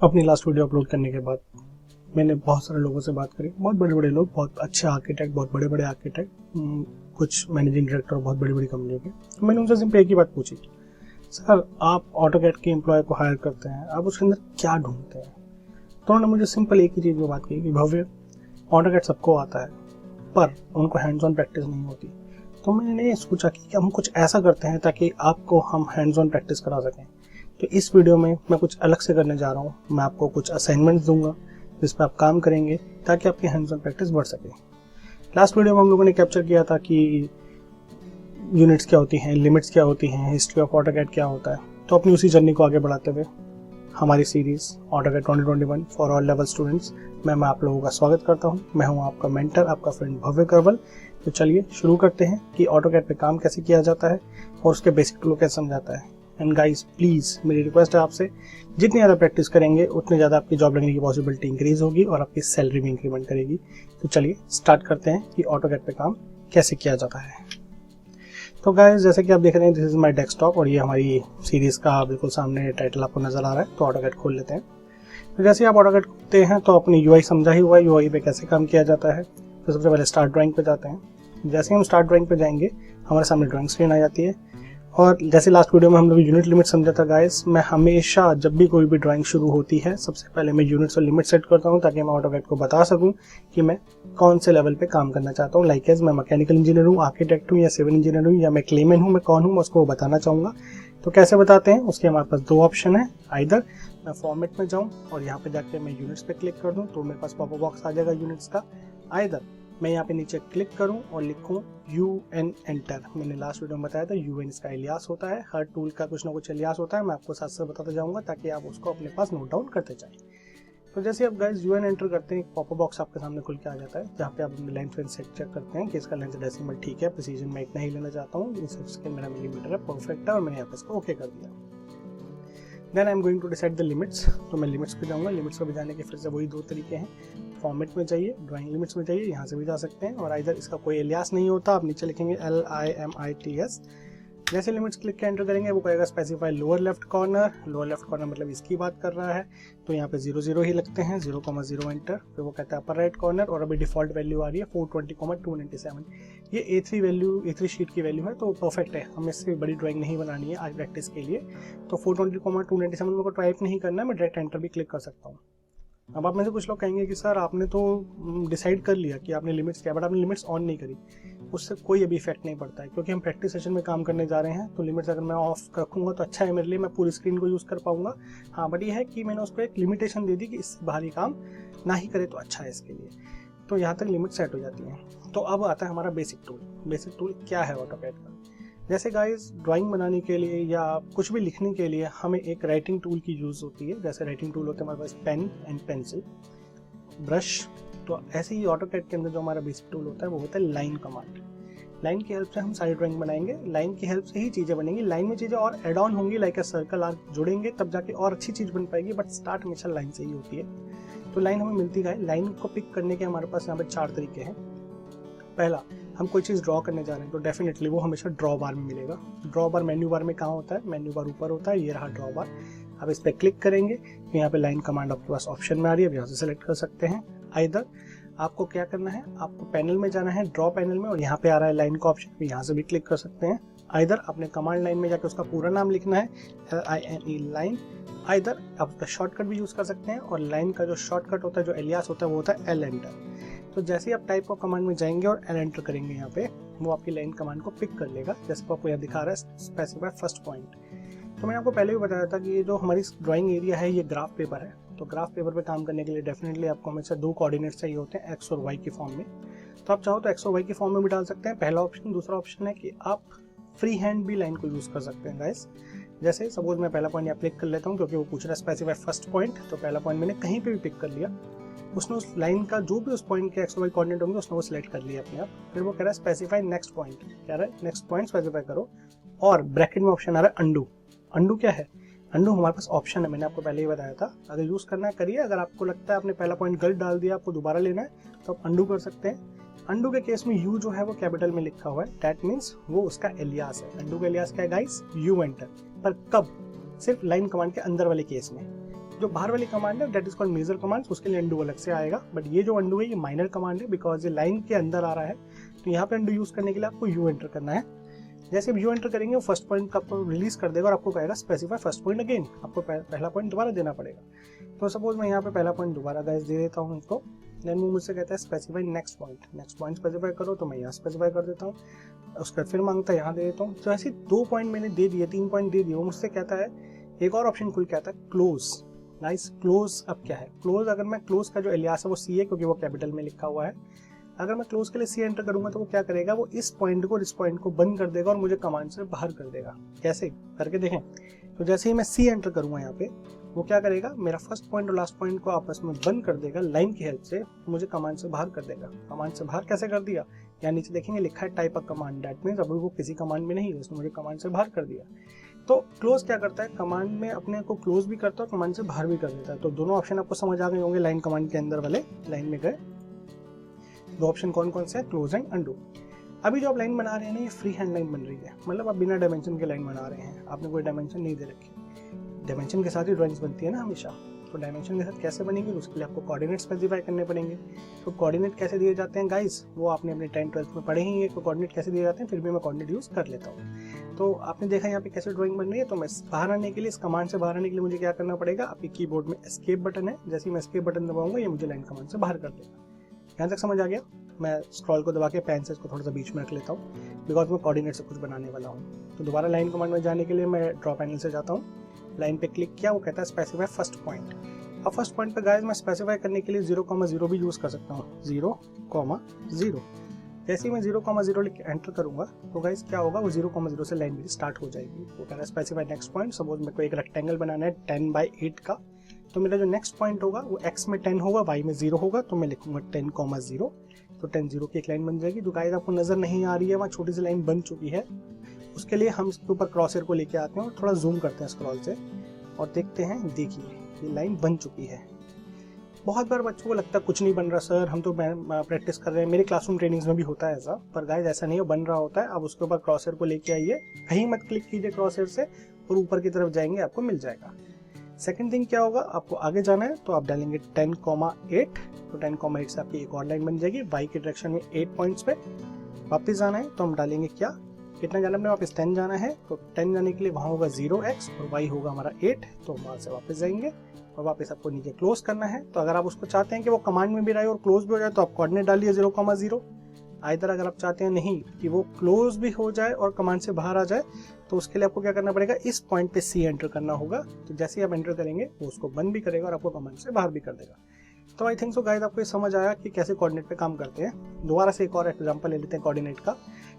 अपनी last video upload करने के बाद मैंने बहुत सारे लोगों से बात करी। बहुत बड़े बड़े लोग, बहुत अच्छे आर्किटेक्ट, बहुत बड़े बड़े आर्किटेक्ट, कुछ मैनेजिंग डायरेक्टर बहुत बड़ी बड़ी कंपनियों के। तो मैंने उनसे सिंपल एक ही बात पूछी, सर आप ऑटोकैड के एम्प्लॉय को हायर करते हैं, आप उसके अंदर क्या ढूंढते हैं? तो उन्होंने मुझे सिंपल एक ही चीज़ में बात की कि भव्य, ऑटोकैड सबको आता है पर उनको हैंड्स ऑन प्रैक्टिस नहीं होती। तो मैंने सोचा कि हम कुछ ऐसा करते हैं ताकि आपको हम हैंड्स ऑन प्रैक्टिस करा सकें। तो इस वीडियो में मैं कुछ अलग से करने जा रहा हूँ। मैं आपको कुछ असाइनमेंट्स दूंगा जिस पर आप काम करेंगे ताकि आपकी हैंड्स ऑन प्रैक्टिस बढ़ सके। लास्ट वीडियो में हम लोगों ने कैप्चर किया था कि यूनिट्स क्या होती हैं, लिमिट्स क्या होती हैं, हिस्ट्री ऑफ ऑटोकैड क्या होता है। तो अपनी उसी जर्नी को आगे बढ़ाते हुए हमारी series AutoCAD 2021 for all level students में मैं आप लोगों का स्वागत करता हूं। मैं हूं आपका मेंटर, आपका फ्रेंड भव्य करवल। तो चलिए शुरू करते हैं कि ऑटोकैड पे काम कैसे किया जाता है और उसके बेसिक टूल कैसे समझाता है। एंड गाइस प्लीज़ मेरी रिक्वेस्ट है आपसे, जितनी ज़्यादा प्रैक्टिस करेंगे उतनी ज़्यादा आपकी जॉब लगने की पॉसिबिलिटी इंक्रीज होगी और आपकी सैलरी भी इंक्रीमेंट करेगी। तो चलिए स्टार्ट करते हैं कि ऑटोकैड पे काम कैसे किया जाता है। तो गाइस जैसे कि आप देख रहे हैं, दिस इज माय डेस्कटॉप और ये हमारी सीरीज़ का बिल्कुल सामने टाइटल आपको नज़र आ रहा है। तो ऑटोकैड खोल लेते हैं। तो जैसे आप ऑटोकैड खोलते हैं तो अपनी यूआई समझा ही हुआ है, यूआई पे कैसे काम किया जाता है। तो सबसे पहले स्टार्ट ड्राइंग पे जाते हैं। जैसे हम स्टार्ट ड्राइंग पे जाएंगे हमारे सामने ड्राइंग स्क्रीन आ जाती है। और जैसे लास्ट वीडियो में हम लोग यूनिट लिमिट समझा था गाइस, मैं हमेशा जब भी कोई भी ड्राइंग शुरू होती है सबसे पहले मैं यूनिट्स और लिमिट सेट करता हूं ताकि मैं ऑटोकैड को बता सकूं कि मैं कौन से लेवल पे काम करना चाहता हूं। लाइक एज मैं मैकेनिकल इंजीनियर हूं, आर्किटेक्ट हूं या सिविल इंजीनियर हूं या मैं क्लेमैन हूं, मैं कौन हूं, मैं उसको बताना चाहूंगा। तो कैसे बताते हैं, उसके हमारे पास दो ऑप्शन है। आइदर मैं फॉर्मेट में जाऊँ और यहाँ पे जाके मैं यूनिट्स पे क्लिक कर दूँ तो मेरे पास पॉपअप बॉक्स आ जाएगा यूनिट्स का। आइदर मैं यहाँ पे नीचे क्लिक करूं और लिखूं UN एंटर। मैंने लास्ट वीडियो में बताया था UN इसका एलियास होता है। हर टूल का कुछ ना कुछ एलियास होता है, मैं आपको साथ साथ बताता जाऊंगा ताकि आप उसको अपने पास नोट डाउन करते जाएं। तो जैसे आप गाइस UN एंटर करते हैं, एक पॉपअप बॉक्स आपके सामने खुल के आ जाता है जहाँ पे आप अपने लेंथ वेंथ सेट चेक करते हैं कि इसका लेंथ डेसिमल ठीक है, प्रिसीजन में इतना ही लेना चाहता हूँ, इसके मेरा मिलीमीटर है, परफेक्ट है और मैंने यहाँ पे इसको ओके कर दिया। Then I am going to decide the limits. तो मैं लिमिट्स पे जाऊंगा। लिमिट्स पे जाने के फिर से वही दो तरीके हैं, फॉर्मेट में जाइए, ड्राइंग लिमिट्स में जाइए, यहाँ से भी जा सकते हैं। और आइदर इसका कोई एलियास नहीं होता, आप नीचे लिखेंगे LIMITS। जैसे लिमिट्स क्लिक के एंटर करेंगे वो कहेगा specify lower left corner. Lower left corner मतलब इसकी बात कर रहा है, तो यहाँ पे 0 ही लगते हैं, 0,0 एंटर। फिर वो कहता है अपर राइट कॉर्नर और अभी डिफॉल्ट वैल्यू आ रही है 420,297। ये A3 शीट की वैल्यू है तो परफेक्ट है, हमें इससे बड़ी ड्राइंग नहीं बनानी है आज प्रैक्टिस के लिए। तो 420,297 मेरे को टाइप नहीं करना है, मैं डायरेक्ट एंटर भी क्लिक कर सकता हूँ। अब आप में से कुछ लोग कहेंगे कि सर आपने तो डिसाइड कर लिया कि आपने लिमिट्स क्या, बट आपने लिमिट्स ऑन नहीं करी। उससे कोई अभी इफेक्ट नहीं पड़ता है क्योंकि हम प्रैक्टिस सेशन में काम करने जा रहे हैं। तो लिमिट्स अगर मैं ऑफ रखूँगा तो अच्छा है मेरे लिए, मैं पूरी स्क्रीन को यूज़ कर पाऊंगा। हाँ बट ये है कि मैंने उसको एक लिमिटेशन दे दी कि इससे बाहरी काम ना ही करे तो अच्छा है इसके लिए। तो यहाँ तक लिमिट सेट हो जाती हैं। तो अब आता है हमारा बेसिक टूल। बेसिक टूल क्या है ऑटोकैड का? जैसे गाइस ड्राइंग बनाने के लिए या कुछ भी लिखने के लिए हमें एक राइटिंग टूल की यूज़ होती है। जैसे राइटिंग टूल होते हैं हमारे पास पेन एंड पेंसिल, ब्रश। तो ऐसे ही ऑटोकैड के अंदर जो हमारा बेसिक टूल होता है वो होता है लाइन कमांड। लाइन की हेल्प से हम सारी ड्राइंग बनाएंगे, लाइन की हेल्प से ही चीज़ें बनेंगी। लाइन में चीज़ें और एड ऑन होंगी, लाइक ए सर्कल आर्क जुड़ेंगे तब जाके और अच्छी चीज़ बन पाएगी, बट स्टार्ट हमेशा लाइन से ही होती है। तो लाइन हमें मिलती है। लाइन को पिक करने के हमारे पास यहाँ पे 4 तरीके हैं। पहला, हम कोई चीज़ ड्रॉ करने जा रहे हैं तो डेफिनेटली वो हमेशा ड्रॉ बार में मिलेगा। ड्रॉ बार मेन्यू बार में कहाँ होता है? मेन्यू बार ऊपर होता है, ये रहा ड्रॉ बार। अब इस पर क्लिक करेंगे तो यहाँ पे लाइन कमांड आपके पास ऑप्शन में आ रही है, अब यहाँ से सेलेक्ट कर सकते हैं। आइदर आपको क्या करना है, आपको पैनल में जाना है, ड्रॉ पैनल में, और यहाँ पे आ रहा है लाइन का ऑप्शन, यहाँ से भी क्लिक कर सकते हैं। आइदर अपने कमांड लाइन में जाकर उसका पूरा नाम लिखना है, LINE लाइन। आइदर आप उसका शॉर्टकट भी यूज़ कर सकते हैं और लाइन का जो शॉर्टकट होता है, जो एलियास होता है, वो होता है L एंटर। तो जैसे ही आप टाइप ऑफ कमांड में जाएंगे और L एंटर करेंगे यहाँ पे, वो आपकी लाइन कमांड को पिक कर लेगा। जैसे आपको यहाँ दिखा रहा है स्पेसिफाई फर्स्ट पॉइंट। तो मैंने आपको पहले भी बताया था कि ये जो हमारी ड्राइंग एरिया है ये ग्राफ पेपर है। तो ग्राफ पेपर पे काम करने के लिए डेफिनेटली आपको हमेशा 2 कोऑर्डिनेट्स चाहिए होते हैं, X और Y की फॉर्म में। तो आप चाहो तो X और Y की फॉर्म में भी डाल सकते हैं, पहला ऑप्शन। दूसरा ऑप्शन है कि आप फ्री हैंड भी लाइन को यूज़ कर सकते हैं गाइस। जैसे सपोज मैं पहला पॉइंट यहाँ क्लिक कर लेता हूँ क्योंकि वो पूछ रहा है स्पेसिफाई फर्स्ट पॉइंट। तो पहला पॉइंट मैंने कहीं पे भी पिक कर लिया, उसने उस लाइन का जो भी उस पॉइंट के X और Y कोऑर्डिनेट होंगे उसने वो सिलेक्ट कर लिया अपने आप। फिर वो कह रहा है स्पेसिफाई नेक्स्ट पॉइंट, कह रहा है नेक्स्ट पॉइंट स्पेसिफाई करो। और ब्रैकेट में ऑप्शन आ रहा है अंडू। अंडू क्या है? अंडू हमारे पास ऑप्शन है, मैंने आपको पहले ही बताया था। अगर यूज़ करना है करिए, अगर आपको लगता है आपने पहला पॉइंट गलत डाल दिया, आपको दोबारा लेना है तो आप अंडू कर सकते हैं। अंडू के केस में U जो है वो कैपिटल में लिखा हुआ है, दैट मीन्स वो उसका एलियास है। अंडू का एलियास क्या है गाइस? U enter. पर कब? सिर्फ लाइन कमांड के अंदर वाले केस में। जो बाहर वाली कमांड है that is called major commands, उसके लिए अंडू अलग से आएगा। बट ये जो अंडू है ये माइनर कमांड है बिकॉज ये लाइन के अंदर आ रहा है। तो यहाँ पे अंडू यूज करने के लिए आपको यू एंटर करना है। जैसे यू एंटर करेंगे वो फर्स्ट पॉइंट का आपको रिलीज कर देगा और आपको कहेगा स्पेसिफाई फर्स्ट पॉइंट अगेन, आपको पहला पॉइंट दोबारा देना पड़ेगा। तो सपोज मैं यहाँ पे पहला पॉइंट दोबारा गाइस दे देता हूँ इसको, देन वो मुझसे कहता है स्पेसिफाई नेक्स्ट पॉइंट स्पेसिफाई करो, तो मैं यहाँ स्पेसिफाई कर देता हूँ। उसके बाद फिर मांगता है यहाँ दे देता हूँ। तो ऐसे 2 पॉइंट मैंने दे दिए, 3 पॉइंट दे दिए, वो मुझसे कहता है एक और ऑप्शन खुल के आता है क्लोज। नाइस, क्लोज अब क्या है, क्लोज अगर मैं क्लोज का जो एलियास है वो सी है क्योंकि वो कैपिटल में लिखा हुआ है। अगर मैं क्लोज के लिए सी एंटर करूंगा तो वो क्या करेगा, वो इस पॉइंट को और इस पॉइंट को बंद कर देगा और मुझे कमांड से बाहर कर देगा। कैसे करके देखें, तो जैसे ही मैं सी एंटर करूंगा यहाँ पे वो क्या करेगा, मेरा फर्स्ट पॉइंट और लास्ट पॉइंट को आपस में बंद कर देगा लाइन की हेल्प से, मुझे कमांड से बाहर कर देगा। कमांड से बाहर कैसे कर दिया, यहाँ नीचे देखेंगे लिखा है type a command, that means अभी वो किसी कमांड में नहीं है, उसने मुझे कमांड से बाहर कर दिया। तो क्लोज क्या करता है, कमांड में अपने को क्लोज भी करता है और कमांड से बाहर भी कर देता है। तो दोनों ऑप्शन आपको समझ आ गए होंगे, लाइन कमांड के अंदर वाले लाइन में गए दो ऑप्शन कौन कौन से हैं, क्लोज एंड अंडू। अभी जो आप लाइन बना रहे हैं ना ये फ्री हैंड लाइन बन रही है, मतलब आप बिना डायमेंशन के लाइन बना रहे हैं, आपने कोई डायमेंशन नहीं दे रखी। डायमेंशन के साथ ही ड्राइंग्स बनती है ना हमेशा, तो डायमेंशन के साथ कैसे बनेंगे, उसके लिए आपको कोऑर्डिनेट स्पेसिफाई करने पड़ेंगे। तो कोऑर्डिनेट कैसे दिए जाते हैं गाइस, वो आपने अपने 10th-12th में पढ़े ही है, तो कोऑर्डिनेट कैसे दिए जाते हैं, फिर भी मैं कोऑर्डिनेट यूज कर लेता हूँ। तो आपने देखा यहाँ पे कैसे ड्राइंग बन रही है। तो मैं बाहर आने के लिए, इस कमांड से बाहर आने के लिए मुझे क्या करना पड़ेगा, आपके कीबोर्ड में एस्केप बटन है, जैसे ही मैं एस्केप बटन दबाऊंगा ये मुझे लाइन कमांड से बाहर कर देगा। यहाँ तक समझ आ गया। मैं स्क्रॉल को दबा के पेन से इसको थोड़ा सा बीच में रख लेता हूँ बिकॉज मैं कोऑर्डिनेट से कुछ बनाने वाला हूँ। तो दोबारा लाइन कमांड में जाने के लिए मैं ड्रॉ पैनल से जाता हूँ, लाइन पे क्लिक किया, वो कहता है स्पेसिफाई फर्स्ट पॉइंट। अब फर्स्ट पॉइंट पे गाइस मैं स्पेसिफाई करने के लिए 0,0 भी यूज कर सकता हूँ, 0,0। जैसे ही मैं 0,0 लिख के एंटर करूंगा तो गाइस क्या होगा, वो 0,0 से लाइन मेरी स्टार्ट हो जाएगी। वो कह रहा है स्पेसिफाई नेक्स्ट पॉइंट। सपोज मेरे को एक रेक्टेंगल बनाना है 10/8 का, तो मेरा जो नेक्स्ट पॉइंट होगा वो x में 10 होगा, y में 0 होगा, तो मैं लिखूंगा 10,0। तो 10,0 की एक लाइन बन जाएगी। जो गाइस आपको नजर नहीं आ रही है वहाँ छोटी सी लाइन बन चुकी है। उसके लिए हम इसके ऊपर क्रॉसर को लेके आते हैं और थोड़ा जूम करते हैं स्क्रॉल से और देखते हैं, देखिए ये लाइन बन चुकी है। बहुत बार बच्चों को लगता है कुछ नहीं बन रहा सर, हम तो प्रैक्टिस कर रहे हैं, मेरे क्लासरूम ट्रेनिंग्स में भी होता है ऐसा, पर गाइस ऐसा नहीं है, बन रहा होता है। अब उसके ऊपर क्रॉसर को लेके आइए, कहीं मत क्लिक कीजिए क्रॉसर से, और ऊपर की तरफ जाएंगे आपको मिल जाएगा। सेकंड थिंग क्या होगा, आपको आगे जाना है तो आप डालेंगे 10,8। तो 10,8 से आपकी एक और लाइन बन जाएगी y के डायरेक्शन में 8 पॉइंट्स पे। वापस जाना है तो हम डालेंगे क्या, कितना जाना है, वापस 10 जाना है। तो 10 जाने के लिए वहाँ होगा 0x और y होगा हमारा 8, तो वहाँ से वापस जाएंगे और वापस आपको नीचे क्लोज करना है। तो अगर आप उसको चाहते हैं कि वो कमांड में भी रहे और क्लोज भी हो जाए तो आप कोऑर्डिनेट डालिए 0,0। इधर अगर आप चाहते हैं नहीं कि वो क्लोज भी हो जाए और कमांड से बाहर आ जाए तो उसके लिए आपको क्या करना पड़ेगा, इस पॉइंट पे सी एंटर करना होगा। तो जैसे ही आप एंटर करेंगे वो उसको बंद भी करेगा और आपको कमांड से बाहर भी कर देगा। तो आई थिंक सो गाइस आपको ये समझ आया कि कैसे कोऑर्डिनेट पे काम करते हैं। दोबारा से एक और एग्जांपल ले लेते हैं कोऑर्डिनेट का।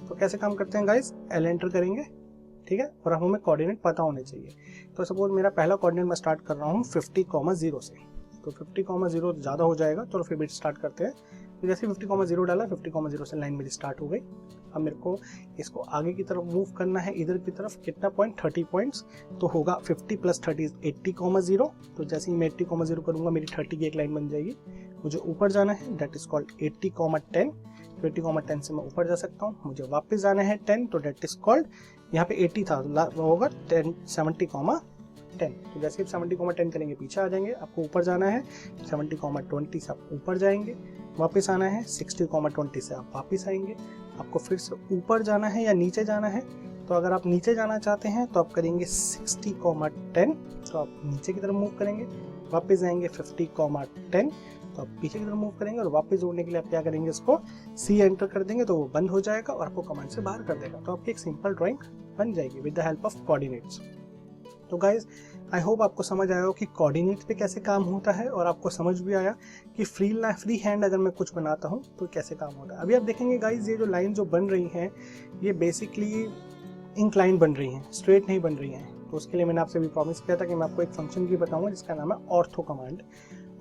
तो कैसे काम करते हैं गाइस, एल एंटर करेंगे, ठीक है, और हमें कोऑर्डिनेट पता होने चाहिए। तो सपोज मेरा पहला कोऑर्डिनेट मैं स्टार्ट कर रहा हूँ 50,0 से, तो 50,0 ज़्यादा हो जाएगा, तो फिर भी स्टार्ट करते हैं। तो जैसे 50,0 डाला, 50,0 से लाइन मेरी स्टार्ट हो गई। अब मेरे को इसको आगे की तरफ मूव करना है, इधर की तरफ, कितना पॉइंट, 30 पॉइंट्स। तो होगा 50 + 30 80,0। तो जैसे ही मैं 80,0 करूंगा मेरी 30 की एक लाइन बन जाएगी। मुझे ऊपर जाना है, दैट इज कॉल्ड 80,10। तो 80,10 से मैं ऊपर जा सकता हूँ। मुझे वापस जाना है 10, तो दैट इज कॉल्ड, यहाँ पे 80 था, वो होगा 70,10। तो जैसे आप 70,10 करेंगे पीछे आ जाएंगे। आपको ऊपर जाना है 70,20 से आप ऊपर जाएंगे। वापस आना है 60,20 से आप वापस आएंगे। आपको फिर से ऊपर जाना है या नीचे जाना है, तो अगर आप नीचे जाना चाहते हैं तो आप करेंगे 60,10, तो आप नीचे की तरफ मूव करेंगे। वापस जाएंगे 50,10, तो आप पीछे की तरफ मूव करेंगे और वापस जोड़ने के लिए आप क्या करेंगे, इसको सी एंटर कर देंगे तो वो बंद हो जाएगा और आपको कमांड से बाहर कर देगा। तो आपकी एक सिंपल ड्राइंग बन जाएगी with the help of coordinates. तो गाइज आई होप आपको समझ आया हो कि कोऑर्डिनेट पे कैसे काम होता है और आपको समझ भी आया कि फ्री हैंड अगर मैं कुछ बनाता हूँ तो कैसे काम होता है। अभी आप देखेंगे गाइज ये जो लाइन जो बन रही हैं ये बेसिकली इंक्लाइन बन रही हैं, स्ट्रेट नहीं बन रही हैं। तो उसके लिए मैंने आपसे भी प्रॉमिस किया था कि मैं आपको एक फंक्शन की बताऊंगा जिसका नाम है ऑर्थो कमांड।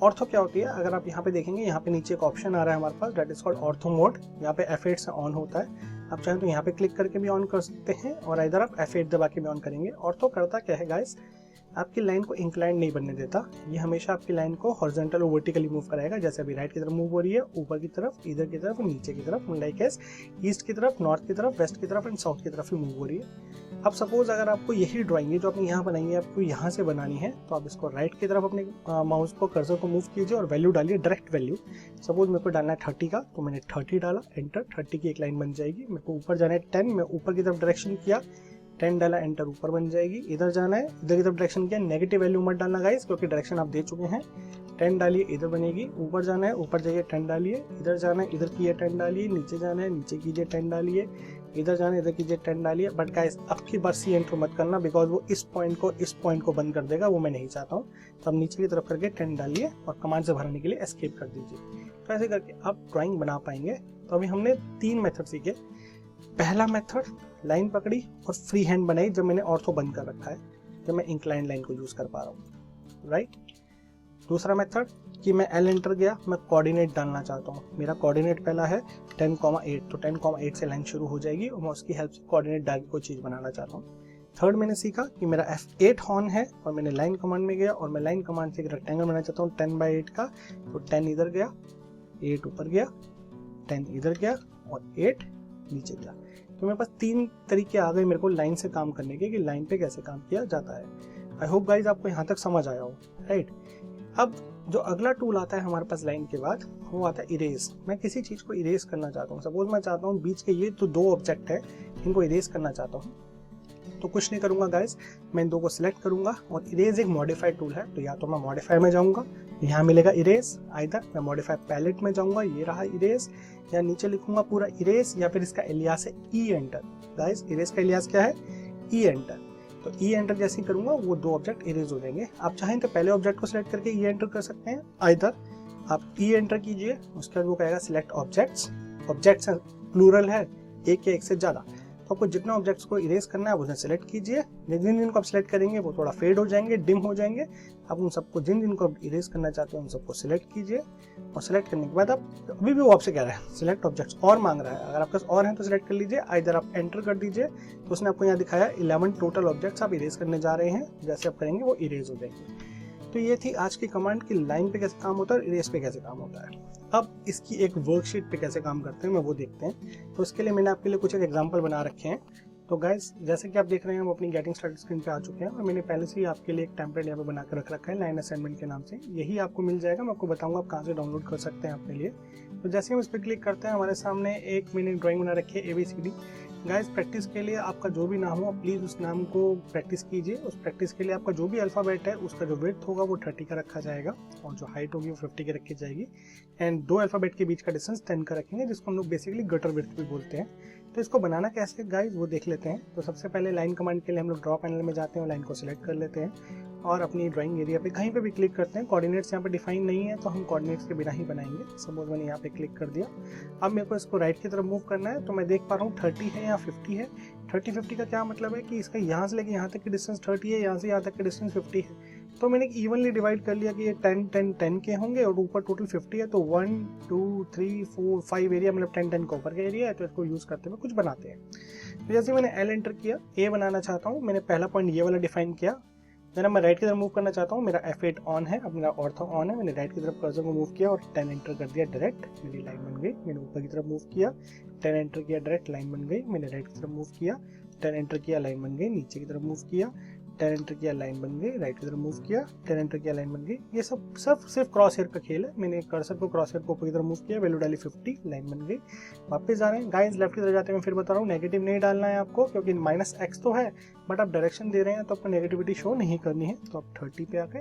ऑर्थो क्या होती है, अगर आप यहाँ पे देखेंगे, यहाँ पे नीचे एक ऑप्शन आ रहा है हमारे पास, that is called ortho mode. यहाँ पे F8 से ऑन होता है। आप चाहें तो यहाँ पे क्लिक करके भी ऑन कर सकते हैं और इधर आप F8 दबा के भी ऑन करेंगे। ऑर्थो करता क्या है गाइस, आपकी लाइन को इंक्लाइन नहीं बनने देता, ये हमेशा आपकी लाइन को हॉरिजॉन्टल और वर्टिकली मूव कराएगा। जैसे अभी राइट की तरफ मूव हो रही है, ऊपर की तरफ, इधर की तरफ, नीचे की तरफ, लाइक एस ईस्ट की तरफ, नॉर्थ की तरफ, वेस्ट की तरफ एंड साउथ की तरफ ही मूव हो रही है। अब सपोज अगर आपको यही ड्राइंग है जो आपने यहाँ बनाई है, आपको यहाँ से बनानी है, तो आप इसको राइट की तरफ अपने माउस को कर्सर को मूव कीजिए और वैल्यू डालिए, डायरेक्ट वैल्यू। सपोज मेरे को डालना है 30 का, तो मैंने 30 डाला, एंटर, 30 की एक लाइन बन जाएगी। मेरे को ऊपर जाना है 10, मैं ऊपर की तरफ डायरेक्शन किया, 10 डाला, एंटर, ऊपर बन जाएगी। इधर जाना है, इधर की तरफ डायरेक्शन किया, नेगेटिव वैल्यू मत डालना गाइस, क्योंकि डायरेक्शन आप दे चुके हैं। 10 डालिए, इधर बनेगी। ऊपर जाना है, ऊपर जाइए, 10 डालिए। इधर जाना है, इधर कीजिए, 10 डालिए। नीचे जाना है, नीचे कीजिए, 10 डालिए। इधर जाना है, इधर कीजिए, 10 डालिए। बट गाइस अब की बार सी एंटर मत करना, बिकॉज वो इस पॉइंट को बंद कर देगा, वो मैं नहीं चाहता हूँ। तो अब नीचे की तरफ करके 10 डालिए और कमांड से भरने के लिए एस्केप कर दीजिए। तो ऐसे करके आप ड्राइंग बना पाएंगे। तो अभी हमने 3 मेथड सीखे। पहला मेथड, लाइन पकड़ी और फ्री हैंड बनाई जब मैंने ऑर्थो बंद कर रखा है, जब मैं इंक्लाइन लाइन को यूज कर पा रहा हूँ, राइट। दूसरा मेथड कि मैं एल एंटर गया, मैं कोऑर्डिनेट डालना चाहता हूँ। मेरा कोऑर्डिनेट पहला है 10,8, तो 10,8 से लाइन शुरू हो जाएगी और मैं उसकी हेल्प से कोऑर्डिनेट डाल के कोई चीज बनाना चाहता हूँ। थर्ड मैंने सीखा कि मेरा F8 ऑन है और मैंने लाइन कमांड में गया और मैं लाइन कमांड से एक रेक्टेंगल बनाना चाहता हूँ 10/8 का, तो 10 इधर गया, 8 ऊपर गया, 10 इधर गया और 8 नीचे गया। तो मेरे पास 3 तरीके आ गए मेरे को लाइन से काम करने के, कि लाइन पे कैसे काम किया जाता है। आई होप गाइज आपको यहाँ तक समझ आया हो, राइट। अब जो अगला टूल आता है हमारे पास लाइन के बाद, वो आता है इरेज। मैं किसी चीज को इरेज करना चाहता हूँ। सपोज मैं चाहता हूँ बीच के ये तो 2 ऑब्जेक्ट है, इनको इरेज करना चाहता हूँ, तो कुछ नहीं करूंगा गाइज, मैं इन 2 को सिलेक्ट करूंगा और इरेज एक मॉडिफाइड टूल है। तो या तो मैं मॉडिफाई में जाऊंगा, यहाँ मिलेगा इरेज, आइदर मैं मॉडिफाई पैलेट में जाऊंगा, ये रहा इरेज, या नीचे लिखूंगा पूरा इरेज, या फिर इसका एलियास है ई एंटर। गाइज इरेज का एलियास क्या है? ई एंटर। तो ई एंटर जैसे ही करूंगा वो 2 ऑब्जेक्ट इरेज हो जाएंगे। आप चाहें तो पहले ऑब्जेक्ट को सिलेक्ट करके ई एंटर कर सकते हैं, आइदर आप ई एंटर कीजिए, उसके बाद वो कहेगा सिलेक्ट ऑब्जेक्ट्स। ऑब्जेक्ट्स प्लूरल है, एक या एक से ज्यादा, तो आपको जितना ऑब्जेक्ट्स को इरेज करना है उसे सिलेक्ट कीजिए। जिन जिनको आप सिलेक्ट करेंगे वो थोड़ा फेड हो जाएंगे, डिम हो जाएंगे। आप उन सबको जिन जिनको आप इरेज करना चाहते हैं उन सबको सिलेक्ट कीजिए और सिलेक्ट करने के बाद आप अभी भी वो आपसे कह रहा है सिलेक्ट ऑब्जेक्ट्स और मांग रहा है। अगर आपके पास और है तो सिलेक्ट कर लीजिए, आइदर आप एंटर कर दीजिए। तो उसने आपको यहाँ दिखाया 11 टोटल ऑब्जेक्ट्स आप इरेज करने जा रहे हैं, जैसे आप करेंगे वो इरेज हो जाएंगे। तो ये थी आज की कमांड की लाइन पे कैसे काम होता है और इरेज पे कैसे काम होता है। अब इसकी एक वर्कशीट पे कैसे काम करते हैं मैं वो देखते हैं। तो इसके लिए मैंने आपके लिए कुछ एक एग्जांपल बना रखे हैं। तो गाइस जैसे कि आप देख रहे हैं हम अपनी गेटिंग स्टार्टेड स्क्रीन पे आ चुके हैं और मैंने पहले से ही आपके लिए एक टेम्पलेट यहाँ पे बना कर रख रखा है लाइन असाइनमेंट के नाम से। यही आपको मिल जाएगा, मैं आपको बताऊंगा आप कहाँ से डाउनलोड कर सकते हैं अपने लिए। तो जैसे हम इस पर क्लिक करते हैं हमारे सामने एक मैंने ड्राइंग बना रखी है ABCD। गाइस प्रैक्टिस के लिए आपका जो भी नाम हो प्लीज़ उस नाम को प्रैक्टिस कीजिए। उस प्रैक्टिस के लिए आपका जो भी अल्फ़ाबेट है उसका जो विड्थ होगा वो 30 का रखा जाएगा और जो हाइट होगी वो 50 की रखी जाएगी। एंड 2 अल्फ़ाबेट के बीच का डिस्टेंस 10 का रखेंगे, जिसको हम लोग बेसिकली गटर विड्थ भी बोलते हैं। तो इसको बनाना कैसे गाइस वो देख लेते हैं। तो सबसे पहले लाइन कमांड के लिए हम लोग ड्रॉ पैनल में जाते हैं और लाइन को सिलेक्ट कर लेते हैं और अपनी ड्राइंग एरिया पे कहीं पे भी क्लिक करते हैं। कोऑर्डिनेट्स यहाँ पे डिफाइन नहीं है तो हम कोऑर्डिनेट्स के बिना ही बनाएंगे। सपोज मैंने यहाँ पे क्लिक कर दिया। अब मेरे को इसको राइट की तरफ मूव करना है, तो मैं देख पा रहा हूँ 30 है या 50 है। 30-50 का क्या मतलब है कि इसका यहाँ से लेके यहाँ तक की डिस्टेंस 30 है, यहाँ से यहाँ तक की डिस्टेंस 50 है। तो मैंने इवनली डिवाइड कर लिया कि ये 10-10-10 के होंगे और ऊपर टोटल 50 है, तो 1 2 3 4 5 एरिया मतलब 10-10 का ऊपर का एरिया है। तो इसको यूज करते हुए कुछ बनाते हैं। तो जैसे मैंने एल एंटर किया, ए बनाना चाहता हूँ, मैंने पहला पॉइंट ये वाला डिफाइन किया। देन मैं राइट की तरफ मूव करना चाहता हूँ, मेरा F8 ऑन है, अब मेरा ऑर्थो ऑन है। मैंने राइट की तरफ कर्सर को मूव किया और 10 एंटर कर दिया डायरेक्ट, मेरी लाइन बन गई। मैंने ऊपर की तरफ मूव किया, 10 एंटर किया डायरेक्ट, लाइन बन गई। मैंने राइट की तरफ मूव किया, 10 एंटर किया, लाइन बन गई। नीचे की तरफ मूव किया, 10 एंटर किया, लाइन बन गई। राइट की तरफ मूव किया, 10 एंटर किया, लाइन बन गई। ये सब सिर्फ क्रॉस हेयर का खेल है। मैंने कर्सर को क्रॉस हेयर को ऊपर की तरफ मूव किया, वैल्यू डाली 50, लाइन बन गई। वापस जा रहे हैं गाइस, लेफ्ट की तरफ जाते हैं। मैं फिर बता रहा हूँ नेगेटिव नहीं डालना है आपको, क्योंकि -x तो है बट आप डायरेक्शन दे रहे हैं तो आपको नेगेटिविटी शो नहीं करनी है। तो आप 30 पे आके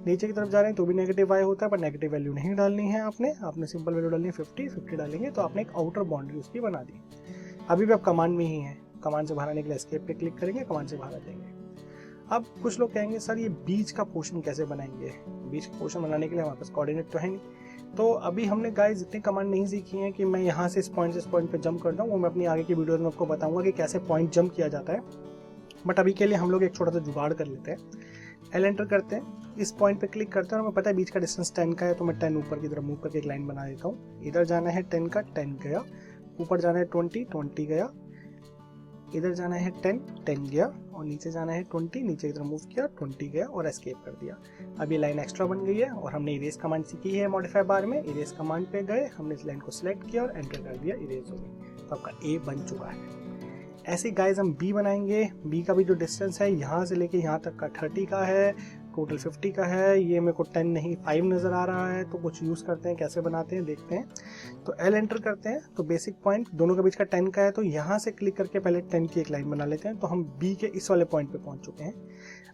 नीचे की तरफ जा रहे हैं तो भी नेगेटिव y होता है, पर नेगेटिव वैल्यू नहीं डालनी है आपने सिंपल वैल्यू डालनी है 50 डालेंगे तो आपने एक आउटर बाउंड्री उसकी बना दी। अभी भी आप कमांड में ही है, कमांड से बाहर आने के लिए एस्केप पे क्लिक करेंगे, कमांड से बाहर आ जाएंगे। अब कुछ लोग कहेंगे सर ये बीच का पोर्शन कैसे बनाएंगे? बीच का पोर्शन बनाने के लिए हमारे पास कोऑर्डिनेट तो है नहीं। तो अभी हमने गाइस इतनी कमांड नहीं सीखी है कि मैं यहाँ से इस पॉइंट पे जंप करता हूँ। वो मैं अपनी आगे की वीडियोस में आपको बताऊंगा कि कैसे पॉइंट जंप किया जाता है। बट अभी के लिए हम लोग एक छोटा सा जुगाड़ कर लेते हैं। एल एंटर करते हैं, इस पॉइंट पे क्लिक करते हैं और हमें पता है बीच का डिस्टेंस 10 का है, तो मैं 10 ऊपर की तरफ मूव करके एक लाइन बना देता हूँ। इधर जाना है 10 का, 10 गया। ऊपर जाना है 20 गया। इधर जाना है 10 गया, और नीचे जाना है 20, नीचे की तरफ मूव किया, 20 गया और एस्केप कर दिया। अब ये लाइन एक्स्ट्रा बन गई है और हमने इरेज कमांड सीखी है मॉडिफाई बार में। इरेज कमांड पे गए, हमने इस लाइन को सिलेक्ट किया और एंटर कर दिया, इरेज हो गई। तो आपका ए बन चुका है। ऐसे गाइज हम बी बनाएंगे। बी का भी जो डिस्टेंस है यहाँ से लेके यहाँ तक का 30 का है, टोटल 50 का है। ये मेरे को 10 नहीं 5 नज़र आ रहा है, तो कुछ यूज़ करते हैं, कैसे बनाते हैं देखते हैं। तो एल एंटर करते हैं, तो बेसिक पॉइंट दोनों के बीच का 10 का है, तो यहाँ से क्लिक करके पहले 10 की एक लाइन बना लेते हैं। तो हम बी के इस वाले पॉइंट पे पहुँच चुके हैं।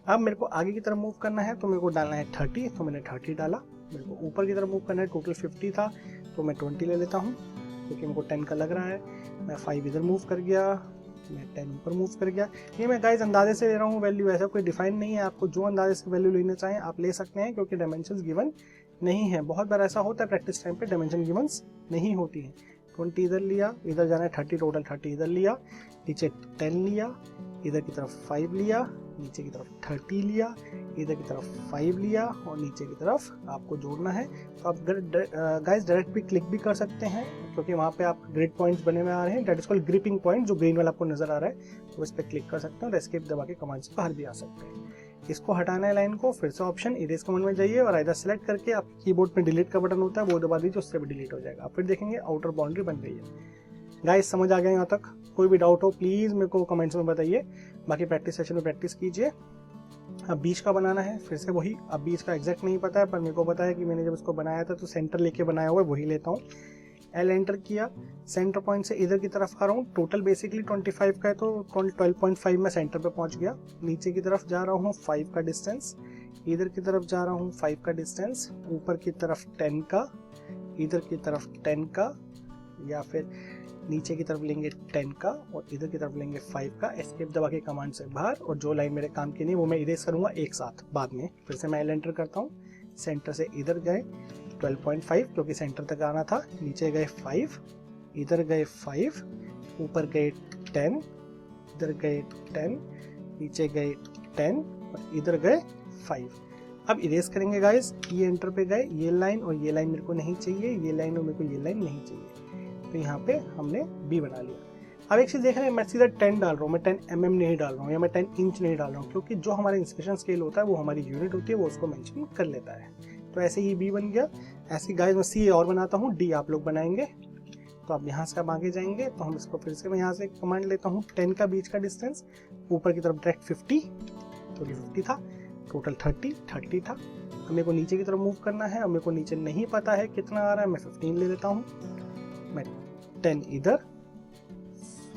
अब मेरे को आगे की तरफ मूव करना है, तो मेरे को डालना है 30, तो मैंने 30 डाला। मेरे को ऊपर की तरफ मूव करना है, टोटल 50 था, तो मैं 20 ले लेता हूँ क्योंकि मेरे को 10 का लग रहा है। मैं 5 इधर मूव कर गया, मैं 10 ऊपर मूव कर गया। ये मैं गाइज अंदाजे से ले रहा हूँ वैल्यू, ऐसा कोई डिफाइन नहीं है। आपको जो अंदाजे से वैल्यू लेना चाहें आप ले सकते हैं, क्योंकि डायमेंशंस गिवन नहीं है। बहुत बार ऐसा होता है प्रैक्टिस टाइम पे डायमेंशन गिवंस नहीं होती है। 20 इधर लिया, इधर जाना है 30, टोटल 30 इधर लिया, नीचे 10 लिया, इधर की तरफ 5 लिया, नीचे की तरफ 30 लिया, इधर की तरफ 5 लिया और नीचे की तरफ आपको जोड़ना है। तो आप गाइस डायरेक्ट भी क्लिक भी कर सकते हैं, क्योंकि वहाँ पे आप ग्रिड पॉइंट्स बने हुए आ रहे हैं, that is called gripping point, जो ग्रीन वाला आपको नजर आ रहा है, तो इस पर क्लिक कर सकते हैं और एस्केप दबा के कमांड से बाहर भी आ सकते हैं। इसको हटाना है लाइन को, फिर से ऑप्शन इरेज कमांड में जाइए और इधर सेलेक्ट करके आप कीबोर्ड में डिलीट का बटन होता है वो दबा दीजिए, उससे भी डिलीट हो जाएगा। आप फिर देखेंगे आउटर बाउंड्री बन गई है। गाइस समझ आ गया यहाँ तक? कोई भी डाउट हो प्लीज मेरे को कमेंट्स में बताइए, बाकी प्रैक्टिस सेशन में प्रैक्टिस कीजिए। अब बीच का बनाना है, फिर से वही। अब बीच का एग्जैक्ट नहीं पता है, पर मेरे को पता है कि मैंने जब इसको बनाया था तो सेंटर लेके बनाया हुआ है, वही लेता हूँ। एल एंटर किया, सेंटर पॉइंट से इधर की तरफ आ रहा हूँ। टोटल बेसिकली 25 का है, तो 12.5 में सेंटर पे पहुंच गया। नीचे की तरफ जा रहा हूँ 5 का डिस्टेंस, इधर की तरफ जा रहा हूँ 5 का डिस्टेंस, ऊपर की तरफ 10 का, इधर की तरफ 10 का, या फिर नीचे की तरफ लेंगे 10 का और इधर की तरफ लेंगे 5 का। एस्केप दबा के कमांड से बाहर, और जो लाइन मेरे काम की नहीं वो मैं इरेज करूंगा एक साथ बाद में। फिर से मैं एल एंटर करता हूँ, सेंटर से इधर गए 12.5 क्योंकि सेंटर तक आना था, नीचे गए 5, इधर गए 5, ऊपर गए 10, इधर गए 10, नीचे गए 10 और इधर गए 5। अब इरेज करेंगे गाइस, ये एंटर पे गए, ये लाइन और ये लाइन मेरे को नहीं चाहिए, ये लाइन और मेरे को ये लाइन नहीं चाहिए, तो यहाँ पे हमने बी बना लिया। अब एक चीज देख रहे हैं, मैं सीधा 10 डाल रहा हूँ, मैं 10 mm नहीं डाल रहा हूँ या मैं 10 इंच नहीं डाल रहा हूँ, क्योंकि जो हमारा इंस्पेक्शन स्केल होता है वो हमारी यूनिट होती है, वो उसको मेंशन कर लेता है। तो ऐसे ही बी बन गया। ऐसे गाइस मैं सी और बनाता हूँ, डी आप लोग बनाएंगे। तो आप यहाँ से अब आगे जाएंगे, तो हम इसको फिर से मैं यहाँ से कमांड लेता हूँ, 10 का बीच का डिस्टेंस, ऊपर की तरफ डायरेक्ट 50, तो 50 था, टोटल 30 था। अब मेरे को नीचे की तरफ मूव करना है, अब मेरे को नीचे नहीं पता है कितना आ रहा है, मैं 15 ले लेता हूँ। मैं 10 इधर,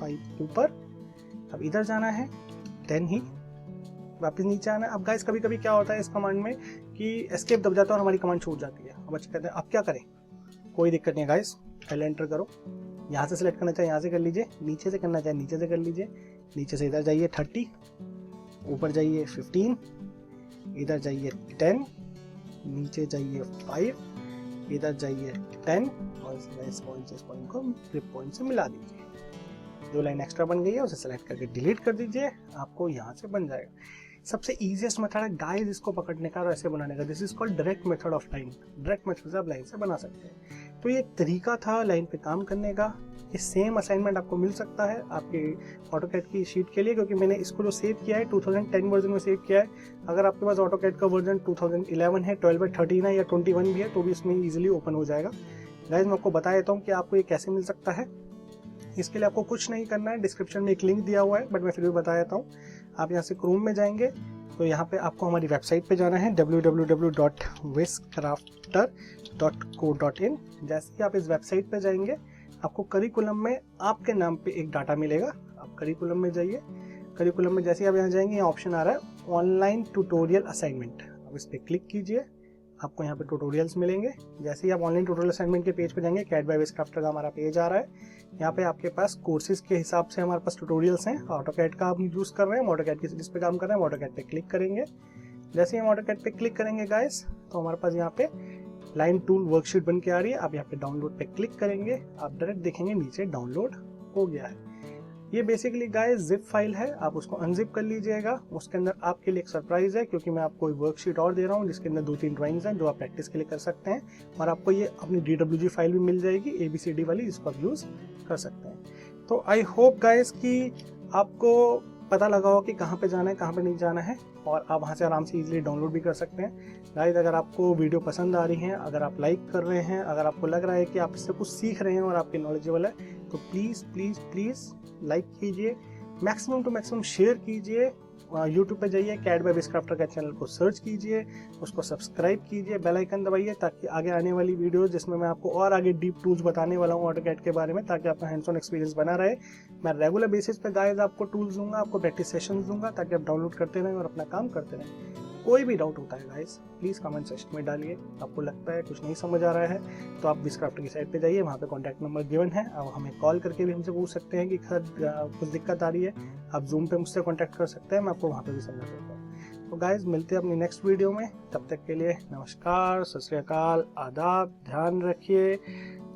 5 ऊपर, अब इधर जाना है 10 ही, वापस नीचे आना है। अब गाइस कभी कभी क्या होता है इस कमांड में कि एस्केप दब जाता है और हमारी कमांड छूट जाती है। अब अच्छा कहते हैं अब क्या करें, कोई दिक्कत नहीं है गाइस, पहले एंटर करो, यहाँ से सिलेक्ट करना चाहे यहाँ से कर लीजिए, नीचे से करना चाहे नीचे से कर लीजिए। नीचे से इधर जाइए 30, ऊपर जाइए 15, इधर जाइए 10, नीचे जाइए 5, इधर जाइए 10 और इस पॉइंट को ग्रिप पॉइंट से मिला दीजिए। जो लाइन एक्स्ट्रा बन गई है उसे सेलेक्ट करके डिलीट कर दीजिए, आपको यहाँ से बन जाएगा। सबसे इजीएस्ट मेथड है गाइस इसको पकड़ने का और ऐसे बनाने का, this is called direct method of line. Direct method से आप लाइन से बना सकते हैं। तो ये तरीका था लाइन पे काम करने का। ये सेम असाइनमेंट आपको मिल सकता है आपके ऑटोकैड की शीट के लिए, क्योंकि मैंने इसको जो सेव किया है 2010 वर्जन में सेव किया है। अगर आपके पास ऑटोकैड का वर्जन 2011 है, 12/13 है या 21 भी है, तो भी इसमें इजीली ओपन हो जाएगा। गाइस मैं आपको बता देता हूँ कि आपको ये कैसे मिल सकता है। इसके लिए आपको कुछ नहीं करना है, डिस्क्रिप्शन में एक लिंक दिया हुआ है, बट मैं फिर भी बता देता हूँ। आप यहाँ से क्रोम में जाएंगे, तो यहाँ पे आपको हमारी वेबसाइट पे जाना है www.whizcrafter.co.in। जैसे ही आप इस वेबसाइट पे जाएंगे, आपको करिकुलम में आपके नाम पे एक डाटा मिलेगा। आप करिकुलम में जाइए, करिकुलम में जैसे ही आप यहाँ जाएंगे, यहाँ ऑप्शन आ रहा है ऑनलाइन ट्यूटोरियल असाइनमेंट। अब इस पर क्लिक कीजिए, आपको यहाँ पे ट्यूटोरियल्स मिलेंगे। जैसे ही आप ऑनलाइन ट्यूटोरियल असाइनमेंट के पेज पे जाएंगे, कैड बाय विजक्राफ्टर का हमारा पेज आ रहा है। यहाँ पे आपके पास कोर्सेज के हिसाब से हमारे पास ट्यूटोरियल्स हैं। ऑटोकैड का आप यूज कर रहे हैं, ऑटोकैड की सीरीज पे काम कर रहे हैं, ऑटोकैड पे क्लिक करेंगे। जैसे ही हम ऑटोकैड पे क्लिक करेंगे गाइस, तो हमारे पास यहाँ पे लाइन टूल वर्कशीट बन के आ रही है। आप यहाँ पे डाउनलोड पे क्लिक करेंगे, आप डायरेक्ट देखेंगे नीचे डाउनलोड हो गया है। ये बेसिकली गाइस जिप फाइल है, आप उसको अनजिप कर लीजिएगा। उसके अंदर आपके लिए एक सरप्राइज है, क्योंकि मैं आपको एक वर्कशीट और दे रहा हूँ जिसके अंदर 2-3 ड्राइंग्स हैं जो आप प्रैक्टिस के लिए कर सकते हैं, और आपको ये अपनी DWG फाइल भी मिल जाएगी ABCD वाली, जिसको आप यूज कर सकते हैं। तो आई होप गाइस कि आपको पता लगा हो कि कहाँ पे जाना है, कहाँ पे नहीं जाना है, और आप वहाँ से आराम से इजीली डाउनलोड भी कर सकते हैं। गाइस, अगर आपको वीडियो पसंद आ रही है, अगर आप लाइक कर रहे हैं, अगर आपको लग रहा है कि आप इससे कुछ सीख रहे हैं और आपके नॉलेजेबल है, तो प्लीज़ प्लीज़ प्लीज़ लाइक कीजिए, मैक्सिमम टू मैक्सिमम शेयर कीजिए। यूट्यूब पे जाइए, कैड बाय विजक्राफ्टर का चैनल को सर्च कीजिए, उसको सब्सक्राइब कीजिए, बेल आइकन दबाइए, ताकि आगे आने वाली वीडियोस जिसमें मैं आपको और आगे डीप टूल्स बताने वाला हूँ ऑटोकैड के बारे में, ताकि आपका हैंड्स ऑन एक्सपीरियंस बना रहे। मैं रेगुलर बेसिस पे गाइस आपको टूल्स दूंगा, आपको प्रैक्टिस सेशंस दूंगा, ताकि आप डाउनलोड करते रहें और अपना काम करते रहें। कोई भी डाउट होता है गाइस, प्लीज़ कमेंट सेक्शन में डालिए। आपको लगता है कुछ नहीं समझ आ रहा है तो आप विजक्राफ्टर की साइट पे जाइए, वहाँ पे कॉन्टैक्ट नंबर गिवन है, आप हमें कॉल करके भी हमसे पूछ सकते हैं कि सर कुछ दिक्कत आ रही है। आप जूम पे मुझसे कॉन्टैक्ट कर सकते हैं, मैं आपको वहाँ पे भी समझा देता हूँ। तो गाइस, मिलते हैं अपनी नेक्स्ट वीडियो में, तब तक के लिए नमस्कार, सत श्री अकाल, आदाब, ध्यान रखिए,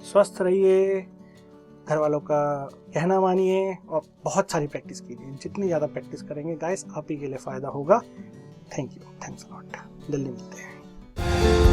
स्वस्थ रहिए, घर वालों का कहना मानिए और बहुत सारी प्रैक्टिस कीजिए। जितनी ज़्यादा प्रैक्टिस करेंगे गाइस, आप ही के लिए फ़ायदा होगा। Thank you, thanks a lot. जल्दी मिलते हैं।